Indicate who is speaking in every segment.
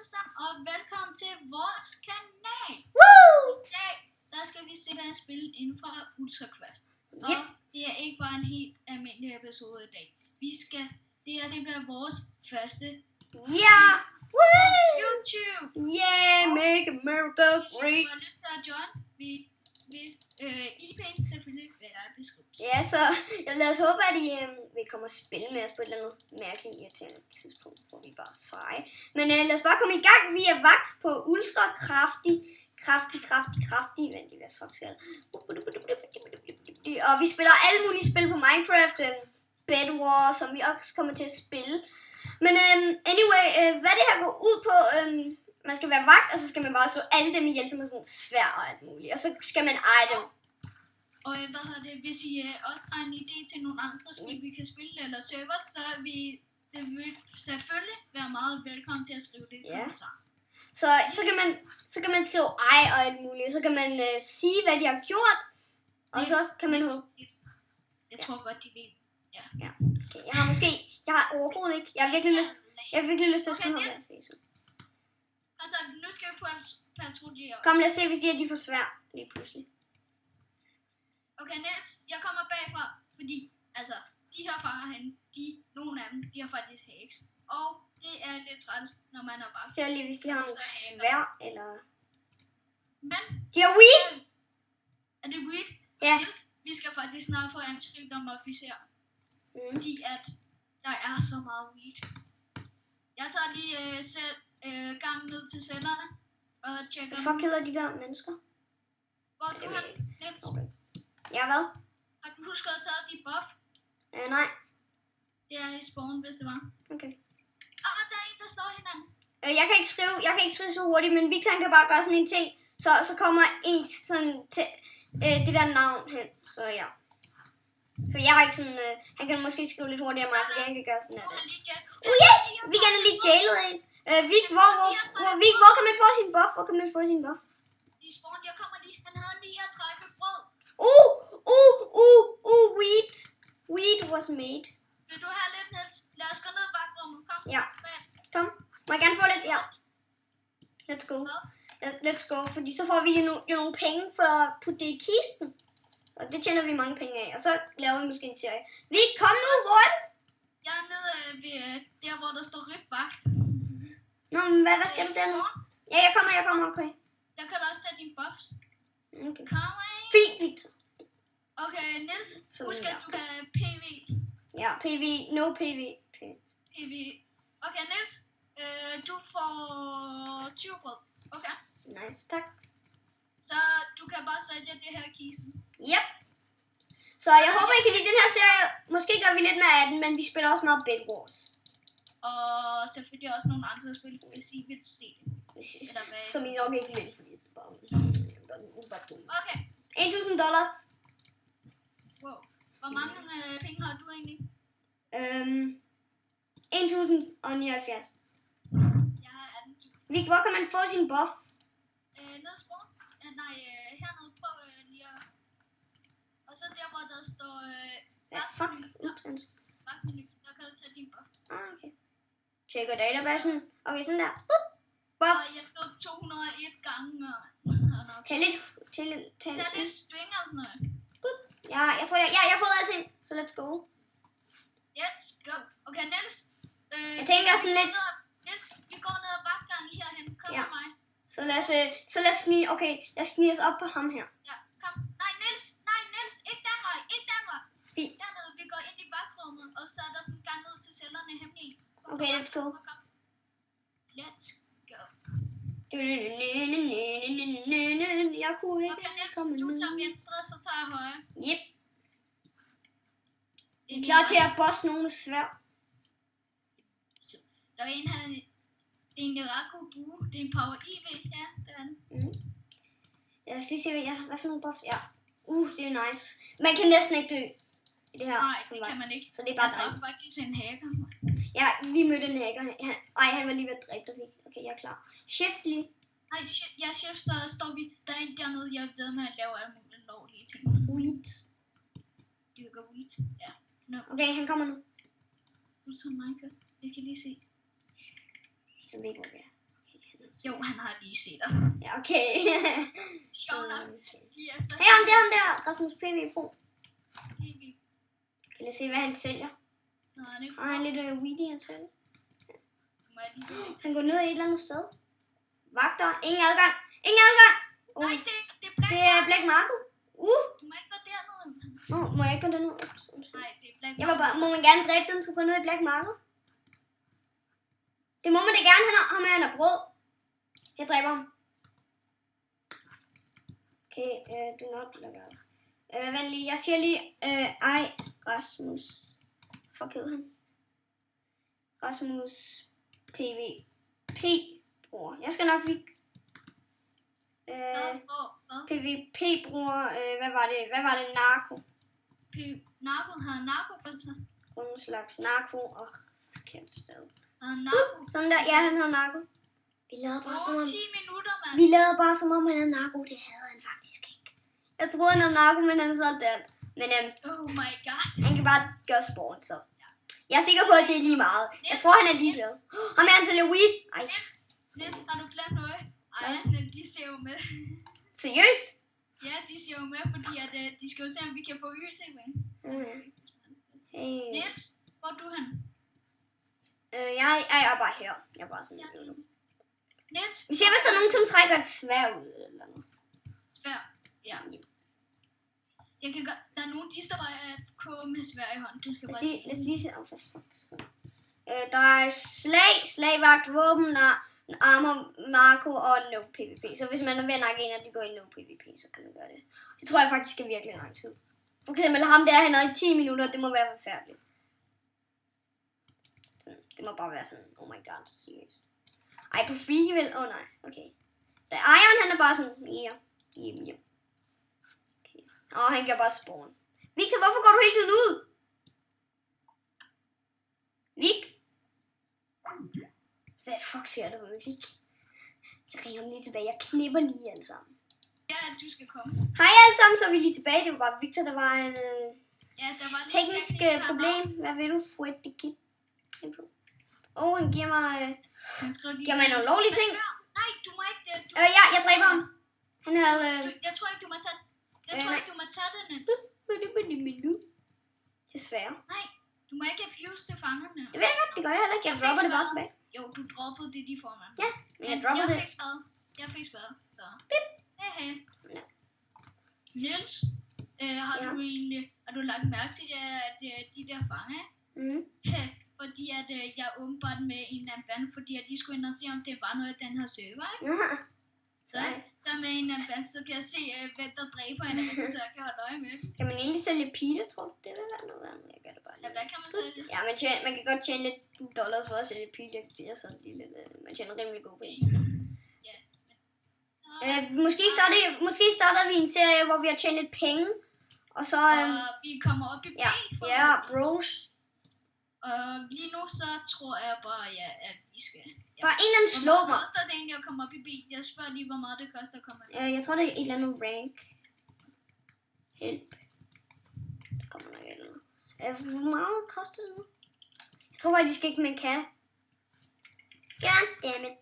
Speaker 1: alle sammen, og velkommen til vores kanal.
Speaker 2: Woo!
Speaker 1: I dag, der skal vi simpelthen spille inden for UltraQuest. Og det er ikke bare en helt almindelig episode i dag. Det er simpelthen vores første YouTube.
Speaker 2: Yeah, make America great.
Speaker 1: Hvis I har lyst til at join, IP'en selvfølgelig være i beskrivelsen.
Speaker 2: Ja, så lad os håbe, at I vil komme og spille med os på et eller andet mærkeligt irriterende tidspunkt, hvor vi bare seje. Men lad os bare komme i gang. Vi er vagt på ultra kraftig. Vent lige, hvad fuck skal det? Og vi spiller alle mulige spil på Minecraft. Bed Wars, som vi også kommer til at spille. Men anyway, hvad det her går ud på, man skal være vagt, og så skal man bare slå alle dem ihjel, som er sådan svær og alt muligt. Og så skal man eje dem.
Speaker 1: Og hvis I også har en idé til nogle andre spil, vi kan spille, eller server, så det vil selvfølgelig være meget velkommen til at skrive det i kommentarer.
Speaker 2: Så kan man skrive ej og alt muligt. Så kan man sige, hvad de har gjort. Og så kan man håbe.
Speaker 1: Jeg tror godt, de ved.
Speaker 2: Ja. Okay. Jeg har overhovedet ikke. Jeg har virkelig lyst til at skrive noget.
Speaker 1: Altså, nu skal vi på en patruljere.
Speaker 2: Kom, lad os se, hvis de er for svært lige pludselig.
Speaker 1: Okay, Niels, jeg kommer bagfra, fordi, altså, de her fanger herinde, nogle af dem, de har faktisk hacks. Og det er lidt træls, når man er bare.
Speaker 2: Særlig hvis de har nogle svær, eller...
Speaker 1: Men...
Speaker 2: De har weed!
Speaker 1: Er det weed?
Speaker 2: Ja.
Speaker 1: Niels, vi skal faktisk snart få en sygdomofficer. Fordi at der er så meget weed. Jeg tager lige gangen ned til cellerne og tjekker.
Speaker 2: Hvad fuck hedder de der mennesker?
Speaker 1: Hvor du har Niels?
Speaker 2: Okay. Ja, hvad?
Speaker 1: Har du husket at tage dit buff?
Speaker 2: Nej.
Speaker 1: Det er i spawn, hvis det var.
Speaker 2: Okay.
Speaker 1: Der er en, der slår hinanden.
Speaker 2: Jeg kan ikke skrive så hurtigt, men Victor kan bare gøre sådan en ting, så kommer en sådan til det der navn hen. Så ja. For jeg har ikke sådan, han kan måske skrive lidt hurtigere end mig, fordi han kan gøre sådan her. Vi kan lige jailet en. Vic, hvor kan man få sin buff?
Speaker 1: I spawn, jeg kommer lige. Han havde 39 brød.
Speaker 2: Weed was made.
Speaker 1: Vil du have lidt, Niels? Lad os gå ned i vagtrummet. Kom.
Speaker 2: Ja. Kom. Må jeg gerne få lidt? Ja. Let's go. Fordi så får vi jo nogle penge for at putte det i kisten. Og det tjener vi mange penge af. Og så laver vi måske en serie. Vi kom nu, hvor er det?
Speaker 1: Jeg er nede ved der, hvor der står ribvagt.
Speaker 2: Nå, men hvad skal du der nu? Ja, jeg kommer, okay.
Speaker 1: Der kan du også tage din buffs.
Speaker 2: Okay.
Speaker 1: Kom af.
Speaker 2: Fint, Victor.
Speaker 1: Okay, Niels. Husk at du kan PV.
Speaker 2: Ja, PV. No PV.
Speaker 1: PV. Okay, Niels. Du får 20 brød. Okay.
Speaker 2: Nice, tak.
Speaker 1: Så du kan bare sælge det her i kisten.
Speaker 2: Yep. Så jeg håber, I kan lide den her serie. Måske gør vi lidt mere af den, men vi spiller også meget Bed Wars.
Speaker 1: Og selvfølgelig også nogle andre spil, hvis I vil se det.
Speaker 2: Som I nok ikke vil, fordi det er bare
Speaker 1: okay.
Speaker 2: $1,000.
Speaker 1: Wow. Hvor mange penge har du egentlig?
Speaker 2: 1.079.
Speaker 1: Jeg har 18.000.
Speaker 2: Vic, hvor kan man få sin buff?
Speaker 1: Nede spawn? Hernede på lige at... Og så der, hvor der står... Vagtmenu. Der kan du tage din buff.
Speaker 2: Okay. Tjekker databasen. Okay, sådan der. Buffs.
Speaker 1: Jeg stod 201 gange.
Speaker 2: Tæl lidt.
Speaker 1: Tag lidt string og sådan noget.
Speaker 2: Ja, jeg tror, jeg har fået alting. Så let's go.
Speaker 1: Let's go. Okay, Niels.
Speaker 2: Jeg tænker sådan lidt...
Speaker 1: Niels, vi går ned ad vagtgangen herhen. Kom med mig.
Speaker 2: Så lad os snige. Okay, lad os snige os op på ham her.
Speaker 1: Ja, kom. Nej, Niels. Ikke den vej.
Speaker 2: Fint.
Speaker 1: Dernede, vi går ind i vagtrummet, og så er der sådan en gang ned til cellerne hemmelige.
Speaker 2: Okay, let's go.
Speaker 1: Let's go.
Speaker 2: Jeg kunne ikke.
Speaker 1: Okay, Niels, du tager venstre, så tager jeg højre.
Speaker 2: Yep. Jeg er klar til at bosse nogen med sværd.
Speaker 1: Der er en her. Det er en ret god bue. Det er en power IV. Ja, det er den.
Speaker 2: Lad os lige se, hvad for nogle buffs. Ja. Det er nice. Man kan næsten ikke dø i det her.
Speaker 1: Nej, det kan man ikke.
Speaker 2: Så det er bare
Speaker 1: dræbt. Der er faktisk en hacker.
Speaker 2: Ja, vi mødte en hacker. Han var lige ved at dræbe dig. Okay, jeg er klar. Shift lige.
Speaker 1: Nej, shift, så står vi. Der er en dernede, jeg ved med at lave alle mulige lovlige ting.
Speaker 2: Weed.
Speaker 1: Dyrker weed. Ja. No.
Speaker 2: Okay, han kommer nu.
Speaker 1: Du tager Minecraft. Jeg kan lige se.
Speaker 2: Jeg ved ikke, hvor det er.
Speaker 1: Jo, han har lige set os.
Speaker 2: Ja, okay.
Speaker 1: Sjov nok. Lige efter.
Speaker 2: Hey, ham der, Rasmus PV Pro. Kan jeg se, hvad han sælger?
Speaker 1: Nå, det er
Speaker 2: Og han er lidt weedy, han sælger.
Speaker 1: Må jeg lige...
Speaker 2: Han går ned et eller andet sted. Vagter, ingen adgang. Ingen adgang!
Speaker 1: Nej,
Speaker 2: Det er Black Marco.
Speaker 1: Du må ikke gå derned.
Speaker 2: Må jeg ikke gå derned?
Speaker 1: Nej, det er Black
Speaker 2: Jeg var bare, må man gerne dræbe den, så gå ned i Black Marco? Det må man da gerne, han har brød. Jeg dræber ham. Okay, do not look out. Vent lige, jeg siger lige, Rasmus. Fuck hed han. Rasmus PVP bror. Jeg skal nok lige... PVP bror, hvad var det, narko?
Speaker 1: Narko, havde narko på sig?
Speaker 2: En slags narko og forkert sted.
Speaker 1: Narko?
Speaker 2: Sådan der, ja, han havde narko. Vi lavede bare som om...
Speaker 1: 10 minutter, mand.
Speaker 2: Vi lavede bare som om han havde narko, det havde han faktisk ikke. Jeg troede han havde narko, men han sådan der. Men
Speaker 1: oh my god.
Speaker 2: Han kan bare gøre sport, så. Jeg er sikker på, at det er lige meget. Jeg tror, han er ligeglad. Ham er han sælger weed. Ej.
Speaker 1: Niels, har du glemt noget? Ej, de ser jo med.
Speaker 2: Seriøst?
Speaker 1: Ja, de ser jo med, fordi at, de skal jo se, om vi kan få YTV.
Speaker 2: Hey.
Speaker 1: Niels, hvor er du hen?
Speaker 2: Jeg er bare her. Jeg er bare sådan lidt.
Speaker 1: Niels?
Speaker 2: Vi ser, hvis der er nogen, som trækker et sværd ud eller noget.
Speaker 1: Sværd? Ja. Jeg kan godt... Der er nogen, de står bare med sværd i hånden.
Speaker 2: Lad os lige se. For fuck. Der er slagvagt, våben, armor, Marco og no PvP. Så hvis man er ved at nakke en, at de går i no PvP, så kan man gøre det. Det tror jeg faktisk er virkelig lang tid. For eksempel ham der, han havde i 10 minutter, det må være forfærdeligt. Sådan, det må bare være sådan, oh my god, seriøst. Ej, på free vel? Nej, okay. Der Iron, han er bare sådan, ja. Okay. Han kan bare spawn. Victor, hvorfor går du hele tiden ud? Vic? Hvad fuck siger du med Vic? Jeg ringer ham lige tilbage. Jeg klipper lige alle sammen.
Speaker 1: Ja, du skal komme.
Speaker 2: Hej alle sammen, så er vi lige tilbage. Det var bare Victor, der var en
Speaker 1: der var
Speaker 2: teknisk problem. Hvad vil du? Fred the kid. Han giver mig... giver mig nogle lovlige ting.
Speaker 1: Nej, du må ikke det.
Speaker 2: Ja, jeg dræber ham. Han havde...
Speaker 1: Jeg tror ikke, du må tage det. Jeg tror ikke, du må tage det, Niels.
Speaker 2: Desværre.
Speaker 1: Nej, du må ikke abuse til fangerne.
Speaker 2: Det ved jeg godt, det gør jeg heller ikke. Jeg dropper det bare tilbage.
Speaker 1: Jo, du droppede det, de får, mand.
Speaker 2: Ja, men jeg droppede det.
Speaker 1: Jeg fik spadet, så...
Speaker 2: Bip.
Speaker 1: Hey. Niels, har du lagt mærke til, at de der fanger, fordi at jeg åbenbart med en eller anden band, fordi at de skulle ind og se, om det var noget af den her server, ikke? Så med en eller anden band, så kan jeg se, hvem der dræber hinanden, så jeg kan holde øje med.
Speaker 2: Kan man egentlig sælge pile, tror du? Det vil være noget andet. Jeg gør det bare lige.
Speaker 1: Ja, hvad kan man sælge?
Speaker 2: Ja, man kan godt tjene lidt dollars for at sælge pile. Det er sådan lige lidt, man tjener rimelig god penge. Måske starter vi en serie, hvor vi har tjent lidt penge. Og så...
Speaker 1: vi kommer op i B.
Speaker 2: Ja, bros.
Speaker 1: Og lige nu så tror jeg bare, at vi skal...
Speaker 2: Bare en eller anden slå mig.
Speaker 1: Hvor koster det egentlig at komme op i B? Jeg spørger lige, hvor meget det koster at komme op i B.
Speaker 2: Jeg tror, det er en eller anden rank. Help. Der kommer nok et eller andet. Hvor meget koster det nu? Jeg tror faktisk ikke, man kan. Goddammit.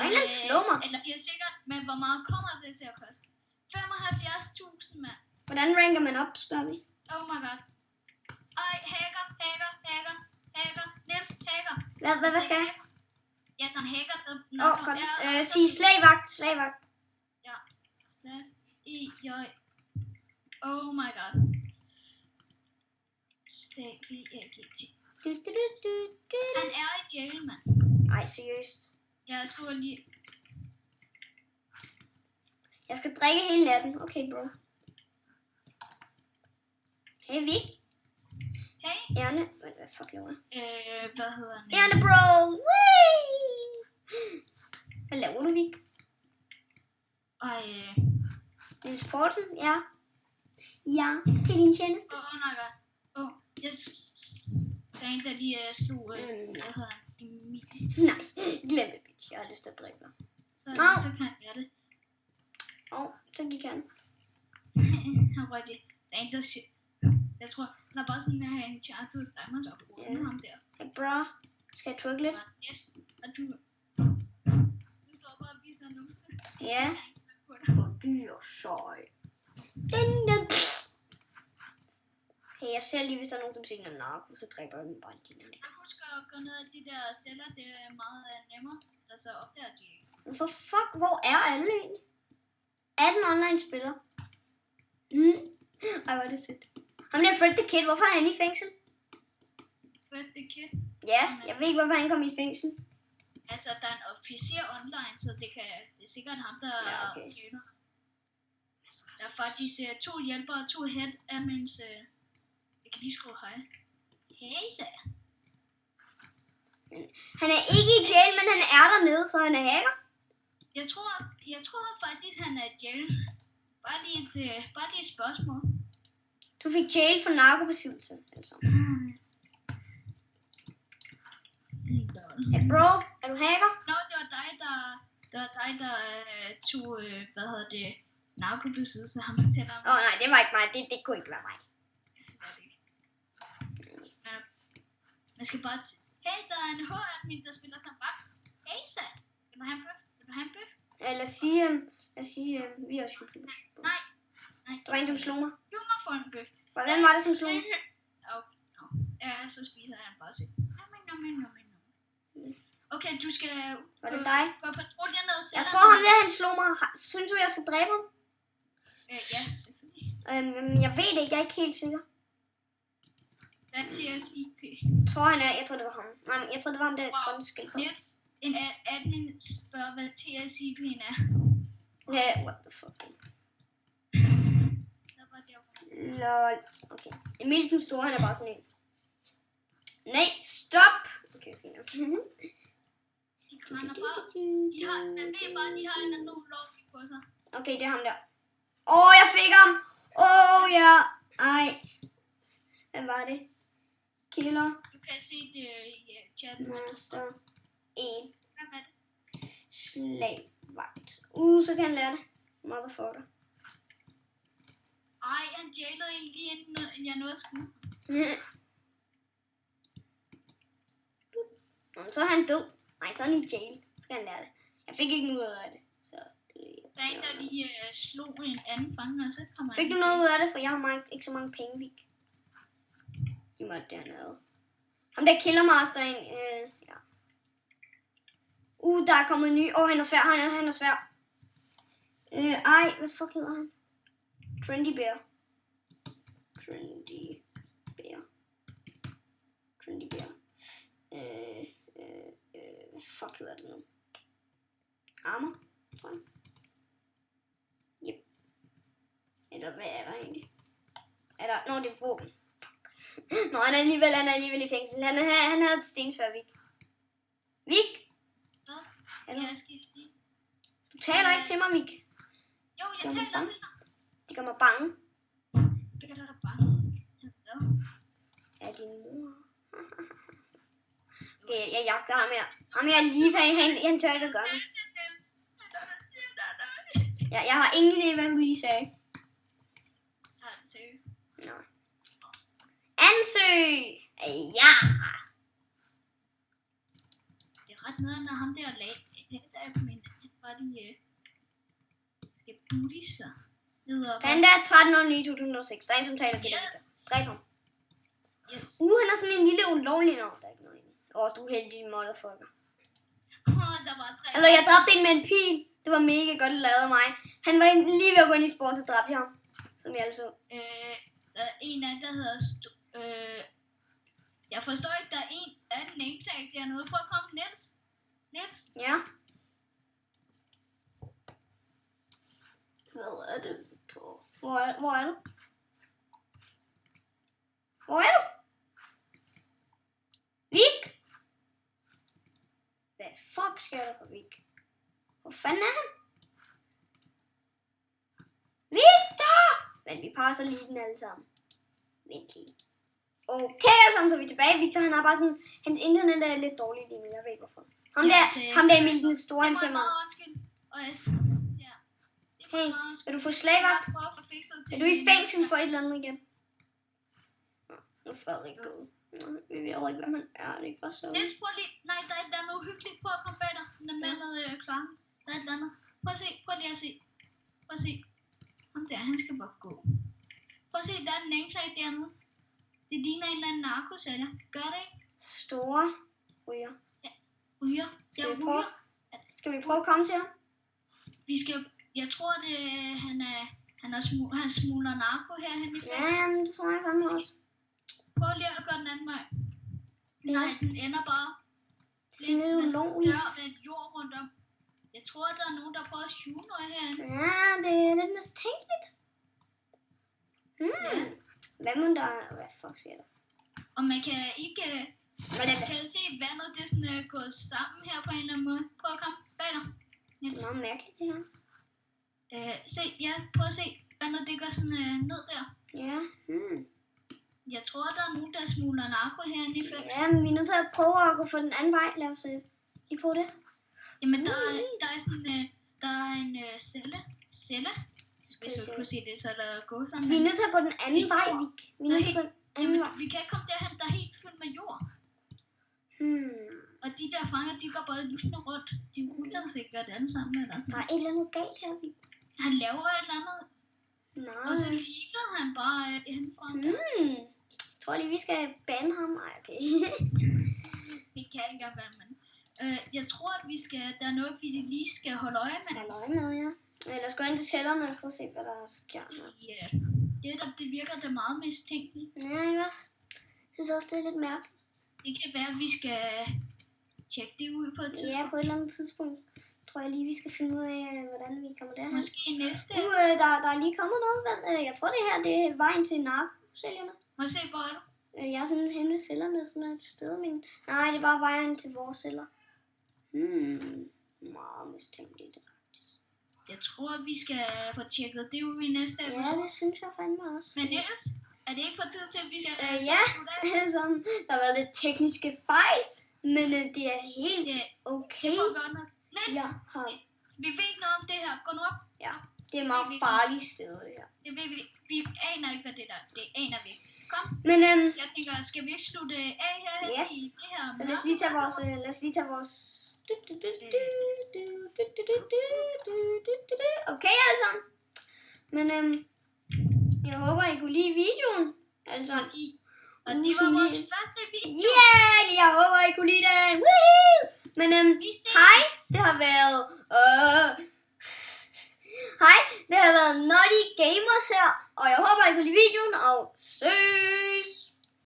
Speaker 2: Eller slå mig.
Speaker 1: Eller de er sikkert, men hvor meget kommer det til at koste? 75.000, mand.
Speaker 2: Hvordan ranker man op, spørger vi?
Speaker 1: Oh my god. Ej, hacker. Niels, hacker.
Speaker 2: Hvad skal jeg?
Speaker 1: Jeg kan hacker.
Speaker 2: Godt. Sig slagvagt.
Speaker 1: Ja. /EJ. Oh my god. /VAGT. Han er i jail, mand.
Speaker 2: Ej, seriøst.
Speaker 1: Jeg skriver lige.
Speaker 2: Jeg skal drikke hele natten. Okay, bro. Hey, Vic.
Speaker 1: Hey.
Speaker 2: Erne. Hvad fuck laver jeg?
Speaker 1: Hvad hedder han?
Speaker 2: Erne, bro. Whee! Hvad laver du, Vic? Niels Poulsen, ja. Ja, det er din tjeneste.
Speaker 1: Oh my god. Yes. Der er en, der lige slog, hvad hedder han?
Speaker 2: Nej, glem det, bitch. Jeg har lyst til at drikke mig.
Speaker 1: Så kan jeg det.
Speaker 2: Så gik han.
Speaker 1: Han røg det. Der er en, der siger... Jeg tror, der er bare sådan, at han chartede Diamonds op på ham der.
Speaker 2: Hey, bro. Skal jeg trykke lidt?
Speaker 1: Yes. Og du står bare og viser numse.
Speaker 2: Ja.
Speaker 1: Hvor
Speaker 2: dyr sej. Okay, jeg ser lige, hvis der er nogen, der siger noget narko, så dræber jeg dem bare lige.
Speaker 1: Jeg husker at gå ned af de der celler, det er meget nemmere. Altså opdager de ikke.
Speaker 2: For fuck, hvor er alle egentlig? 18 online spillere. Ej, hvor er det sødt. Ham der Fred the Kid, hvorfor er han i fængsel?
Speaker 1: Fred the Kid?
Speaker 2: Ja, jeg ved ikke, hvorfor han kom i fængsel.
Speaker 1: Altså, der er en officer online, så det er sikkert ham, der tjener. Der er faktisk 2 hjælpere og 2 head admins. Jeg kan lige skrive hej. Hej, sagde
Speaker 2: han er ikke i jail, men han er dernede, så han er hacker.
Speaker 1: Jeg tror faktisk, han er i jail. Bare lige et spørgsmål.
Speaker 2: Du fik jail for narkobesiddelse, altså. Hey bro, er du hacker?
Speaker 1: Nå, det var dig, der tog, narkobesiddelse. Ham fortæller om.
Speaker 2: Nej, det var ikke mig. Det kunne ikke være mig.
Speaker 1: Man skal bare hey, der er en H-admin, der spiller som vagt. Hey, Sat. Vil du have en bøf?
Speaker 2: Lad os sige, vi har shootet.
Speaker 1: Nej.
Speaker 2: Der var en, som slog mig.
Speaker 1: Du må få en bøf.
Speaker 2: Hvem var det, som slog mig?
Speaker 1: Ja, så spiser han bare sig. Okay, du skal
Speaker 2: var det dig?
Speaker 1: Gå patrulje ned og sætte.
Speaker 2: Jeg tror, ham der, han slog mig. Synes du, jeg skal dræbe ham?
Speaker 1: Ja, selvfølgelig.
Speaker 2: Jeg ved det ikke. Jeg er ikke helt sikker.
Speaker 1: Hvad er TSIP?
Speaker 2: Jeg tror, det var ham. Nej, jeg tror, det var ham der grønne skilt.
Speaker 1: Yes, en admin spørger, hvad TSIP'en er.
Speaker 2: Ja, what the fuck. Lol. Okay. Emil den store, han er bare sådan en. Nej, stop! Okay, fint.
Speaker 1: De krænder bare. Man ved bare, de har en anden ulovlig på sig.
Speaker 2: Okay, det er ham der. Jeg fik ham! Ja. Ej. Hvad var det? Killer.
Speaker 1: Du kan se det i chatten.
Speaker 2: Master 1.
Speaker 1: Hvad er det?
Speaker 2: Slavvagt. Så kan han lære det. Motherfucker.
Speaker 1: Ej, han jailede en lige inden jeg nåede at skyde.
Speaker 2: Så er han død. Nej, så er han i jail. Så kan han lære det. Jeg fik ikke noget ud af det. Så
Speaker 1: der er en, der lige slog en anden fange, og så kommer
Speaker 2: fik du noget ud af det, for jeg har ikke så mange penge, Vik. De måtte dernede. Ham der Killermaster ja. Der er kommet en ny. Han er svær, han er svær. Hvad fuck hedder han? Trendy Bear. Hvad fuck hedder det nu? Armor, tror jeg. Yep. Eller hvad er der egentlig? Det er våben. Nå, han er alligevel i fængsel. Han havde et stensvær, Vik. Vik?
Speaker 1: Hvad? Jeg skal lige.
Speaker 2: Du taler ikke til mig, Vik.
Speaker 1: Jo, jeg taler til dig.
Speaker 2: Det gør mig bange.
Speaker 1: Det gør dig bange. Hvad?
Speaker 2: Er din mor? Okay, jeg jagter ham her. Ham her lige for han tør ikke at gøre det. Jeg har ingen idé, hvad du lige sagde.
Speaker 1: Nej, seriøst.
Speaker 2: Nå. Ansøg! Ja!
Speaker 1: Det er ret nederen, når ham der lagde, men bare de skal booty sig.
Speaker 2: Panda 1309-2006. Der er en, som taler til dig. Dræb ham.
Speaker 1: Yes.
Speaker 2: Han er sådan en lille ulovlig navn. Der er ikke noget i den. Du er heldig, motherfucker.
Speaker 1: Der var 3.
Speaker 2: Altså, jeg dræbte en med en pil. Det var mega godt lavet af mig. Han var lige ved at gå ind i spawn, så dræbte jeg ham. Som jeg altså.
Speaker 1: Der er en af der hedder jeg forstår ikke, der er en af den ikke tag dernede. Prøv at komme, Niels.
Speaker 2: Ja. Hvad er det? Hvor er du? Hvor er du? Vik? Hvad fuck sker der for Vik? Hvor fanden er han? Victor! Men vi passer lige den alle sammen. Vent lige. Okay, altså, så er vi tilbage. Victor, han har bare sådan, hans internet er lidt dårligt lige nu, jeg ved ikke hvorfor. Ham der Emil, den store, han ser mig.
Speaker 1: Ja.
Speaker 2: Hey, vil du få slagvagt? Er du i fængsel for et eller andet igen? Nu er Frederik gået. Vi er ved ved ikke, hvad man er. Det er ikke bare så.
Speaker 1: Niels, prøv lige. Nej, der er noget hyggeligt. Prøv at komme bag dig. Den er med klokken. Der er et eller andet. Prøv lige at se. Prøv at se. Ham der, han skal bare gå. Prøv at se, der er en nameplate dernede. Det ligner en eller anden narkosælger. Gør det ikke?
Speaker 2: Store ryger.
Speaker 1: Ja, ryger. Det er ryger.
Speaker 2: Skal vi prøve at komme til ham?
Speaker 1: Vi skal, jeg tror, han smugler narko herhen i fængsel.
Speaker 2: Ja, men det tror jeg fandme også.
Speaker 1: Prøv lige at gøre den anden vej. Nej, den ender bare
Speaker 2: Lidt ulovligt.
Speaker 1: med jord rundt om. Jeg tror, der er nogen, der prøver at skjule noget herinde.
Speaker 2: Ja, det er lidt mistænkeligt.
Speaker 1: Ja.
Speaker 2: Hvad må der... Hvad fuck siger du?
Speaker 1: Og man kan ikke... Kan se, vandet det er sådan gået sammen her på en eller anden måde. Prøv at komme bag dig.
Speaker 2: Det er meget mærkeligt, det her.
Speaker 1: Prøv at se. Vandet det går sådan ned der.
Speaker 2: Ja.
Speaker 1: Jeg tror, der er nogen, der smugler narko herinde i fængsel.
Speaker 2: Ja, men vi er nødt til at prøve at gå for den anden vej. Lad os lige prøve det.
Speaker 1: Jamen, der er sådan... der er en celle. Hvis du kunne se det, så er der gået sammen.
Speaker 2: Vi er nødt til at gå den anden vej, Vik. Vi er nødt til at gå den anden vej.
Speaker 1: Vi kan ikke komme derhen, der er helt fyldt med jord. Og de der fanger, de går bare lysende rundt. De ruller sikkert alle sammen. Eller sådan.
Speaker 2: Der er et eller andet galt her, Vik.
Speaker 1: Han laver et eller andet.
Speaker 2: Nej.
Speaker 1: Og så lignede han bare indenfor.
Speaker 2: Jeg tror lige, vi skal bande ham. Ej, okay.
Speaker 1: Vi kan ikke engang være med. Jeg tror, at vi skal... Der er noget, vi lige skal holde øje med.
Speaker 2: Holde øje med, ja. Lad os gå ind til cellerne og prøve at se, hvad der sker.
Speaker 1: Ja. Det virker da meget mistænkeligt.
Speaker 2: Ja, ikke også? Jeg synes også, det er lidt mærkeligt.
Speaker 1: Det kan være, at vi skal tjekke det ud på et tidspunkt.
Speaker 2: Ja, på et eller andet tidspunkt. Tror jeg lige, vi skal finde ud af, hvordan vi kommer derhen.
Speaker 1: Måske næste.
Speaker 2: Der er lige kommet noget vand. Jeg tror, det her det er vejen til narkosælgerne.
Speaker 1: Må jeg se, hvor er du?
Speaker 2: Jeg er sådan henne ved cellerne, sådan et sted. Men... Nej, det er bare vejen til vores celler. Meget mistænkeligt.
Speaker 1: Jeg tror, vi skal få tjekket det ud i næste episode.
Speaker 2: Ja, det synes jeg fandme også.
Speaker 1: Men ellers, er det ikke på tid til, at vi skal...
Speaker 2: Ja, der har været lidt tekniske fejl, men det er helt okay.
Speaker 1: Det får vi ordnet. Niels, vi ved ikke noget om det her. Gå nu op.
Speaker 2: Ja, det er et meget farligt sted, det her.
Speaker 1: Det ved vi. Vi aner ikke, hvad det der. Det aner vi ikke. Kom.
Speaker 2: Men
Speaker 1: jeg tænker, skal vi ikke slutte af her i det her?
Speaker 2: Så lad os lige tage vores... Okay, alle sammen. Men jeg håber, I kunne lide videoen. Altså,
Speaker 1: og det var vores første video.
Speaker 2: Yeah, jeg håber, I kunne lide den. Woohoo! Men hej, det har været... Hej, det har været Naughty Gamers her. Og jeg håber, I kunne lide videoen. Og ses!